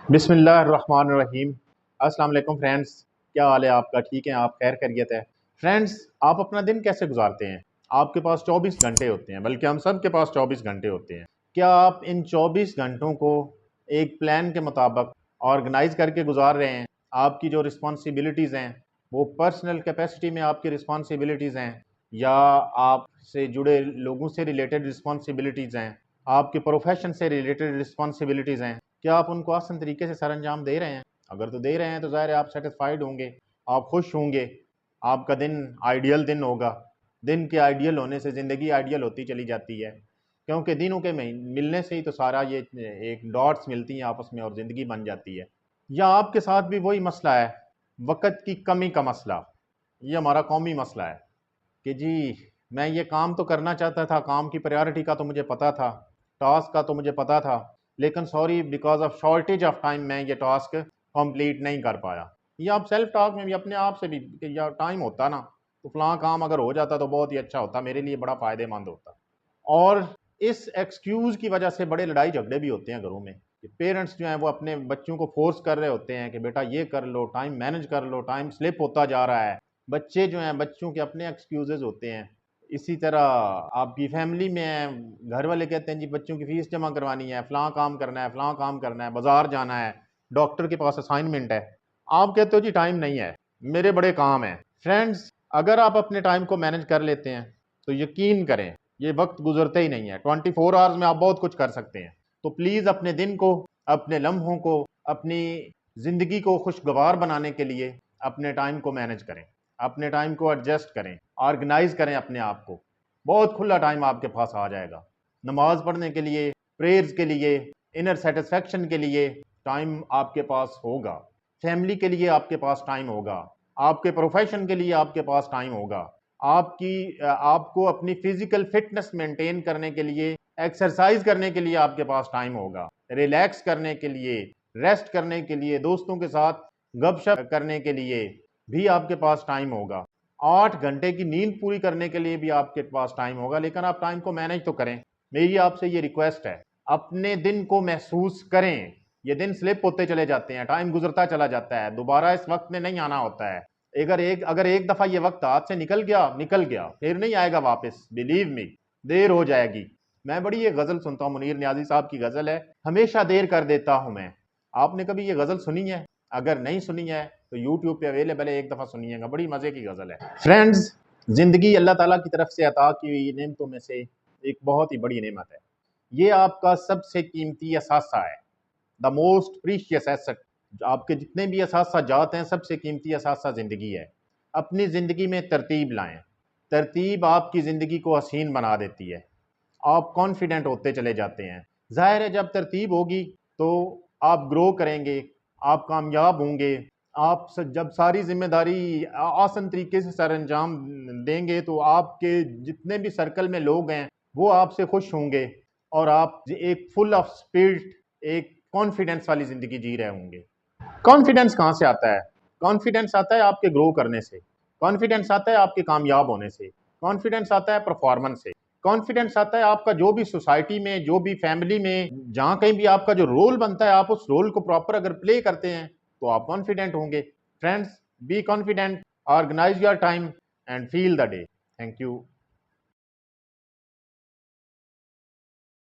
बिस्मिल्लाहिर्रहमानिर्रहीम। अस्सलाम वालेकुम फ्रेंड्स, क्या हाल है आपका? ठीक है, आप खैर खैरियत है? फ्रेंड्स, आप अपना दिन कैसे गुजारते हैं? आपके पास 24 घंटे होते हैं, बल्कि हम सब के पास 24 घंटे होते हैं। क्या आप इन 24 घंटों को एक प्लान के मुताबिक ऑर्गेनाइज करके गुजार रहे हैं? आपकी जो रिस्पॉन्सिबिलिटीज़ हैं वो पर्सनल कैपेसिटी में आपकी रिस्पॉन्सिबिलिटीज़ हैं, या आपसे जुड़े लोगों से रिलेटेड रिस्पॉन्सिबिलिटीज़ हैं, आपके प्रोफेशन से रिलेटेड रिस्पॉन्सिबिलिटीज़ हैं? क्या आप उनको आसान तरीके से सर अंजाम दे रहे हैं? अगर तो दे रहे हैं तो ज़ाहिर है आप सेटिस्फाइड होंगे, आप खुश होंगे, आपका दिन आइडियल दिन होगा। दिन के आइडियल होने से ज़िंदगी आइडियल होती चली जाती है, क्योंकि दिनों के मिलने से ही तो सारा ये एक डॉट्स मिलती हैं आपस में और ज़िंदगी बन जाती है। या आपके साथ भी वही मसला है, वक़्त की कमी का मसला? ये हमारा कौमी मसला है कि जी मैं ये काम तो करना चाहता था, काम की प्रायोरिटी का तो मुझे पता था, टास्क का तो मुझे पता था, लेकिन sorry because of shortage of time मैं ये टास्क कंप्लीट नहीं कर पाया। या आप सेल्फ टॉक में भी अपने आप से भी कि यार टाइम होता ना तो फलां काम अगर हो जाता तो बहुत ही अच्छा होता, मेरे लिए बड़ा फ़ायदेमंद होता। और इस एक्सक्यूज़ की वजह से बड़े लड़ाई झगड़े भी होते हैं घरों में कि पेरेंट्स जो हैं वो अपने बच्चों को फोर्स कर रहे होते हैं कि बेटा ये कर लो, टाइम मैनेज कर लो, टाइम स्लिप होता जा रहा है। बच्चे जो हैं बच्चों के अपने एक्सक्यूज़ेज़ होते हैं। इसी तरह आपकी फैमिली में है, घर वाले कहते हैं जी बच्चों की फ़ीस जमा करवानी है, फ़लाँ काम करना है, फ़लाँ काम करना है, बाज़ार जाना है, डॉक्टर के पास असाइनमेंट है। आप कहते हो जी टाइम नहीं है, मेरे बड़े काम हैं। फ्रेंड्स, अगर आप अपने टाइम को मैनेज कर लेते हैं तो यकीन करें ये वक्त गुजरते ही नहीं है। 24 आवर्स में आप बहुत कुछ कर सकते हैं। तो प्लीज़ अपने दिन को, अपने लम्हों को, अपनी ज़िंदगी को खुशगवार बनाने के लिए अपने टाइम को मैनेज करें, अपने टाइम को एडजस्ट करें, ऑर्गेनाइज करें अपने आप को। बहुत खुला टाइम आपके पास आ जाएगा। नमाज पढ़ने के लिए, प्रेयर्स के लिए, इनर सेटिस्फेक्शन के लिए टाइम आपके पास होगा। फैमिली के लिए आपके पास टाइम होगा। आपके प्रोफेशन के लिए आपके पास टाइम होगा। आपको अपनी फिजिकल फिटनेस मेंटेन करने के लिए, एक्सरसाइज करने के लिए आपके पास टाइम होगा। रिलैक्स करने के लिए, रेस्ट करने के लिए, दोस्तों के साथ गपशप करने के लिए भी आपके पास टाइम होगा। 8 घंटे की नींद पूरी करने के लिए भी आपके पास टाइम होगा, लेकिन आप टाइम को मैनेज तो करें। मेरी आपसे ये रिक्वेस्ट है, अपने दिन को महसूस करें। ये दिन स्लिप होते चले जाते हैं, टाइम गुजरता चला जाता है, दोबारा इस वक्त में नहीं आना होता है। अगर एक दफा ये वक्त हाथ से निकल गया फिर नहीं आएगा वापस। बिलीव मी, देर हो जाएगी। मैं बड़ी ये गजल सुनता हूँ, मुनीर नियाजी साहब की गजल है, हमेशा देर कर देता हूं मैं। आपने कभी ये गजल सुनी है? अगर नहीं सुनी है तो यूट्यूब पे अवेलेबल है, एक दफा सुनिएगा, बड़ी मजे की गजल है। फ्रेंड्स, जिंदगी अल्लाह ताला की तरफ से अता की हुई नेमतों में से एक बहुत ही बड़ी नेमत है। ये आपका सबसे कीमती असासा है, द मोस्ट प्रीशियस एसेट। आपके जितने भी असासा जात हैं, सबसे कीमती असासा ज़िंदगी है। अपनी ज़िंदगी में तरतीब लाएं। तरतीब आपकी ज़िंदगी को हसीन बना देती है। आप कॉन्फिडेंट होते चले जाते हैं। ज़ाहिर है जब तरतीब होगी तो आप ग्रो करेंगे, आप कामयाब होंगे। जब सारी जिम्मेदारी आसान तरीके से सर अंजाम देंगे तो आपके जितने भी सर्कल में लोग हैं वो आपसे खुश होंगे, और आप एक फुल ऑफ स्पिरिट, एक कॉन्फिडेंस वाली ज़िंदगी जी रहे होंगे। कॉन्फिडेंस कहाँ से आता है? कॉन्फिडेंस आता है आपके ग्रो करने से, कॉन्फिडेंस आता है आपके कामयाब होने से, कॉन्फिडेंस आता है परफॉर्मेंस से, कॉन्फिडेंस आता है आपका जो भी सोसाइटी में, जो भी फैमिली में, जहाँ कहीं भी आपका जो रोल बनता है, आप उस रोल को प्रॉपर अगर प्ले करते हैं तो आप कॉन्फिडेंट होंगे। Friends, be confident, organise your time and feel the day. Thank you.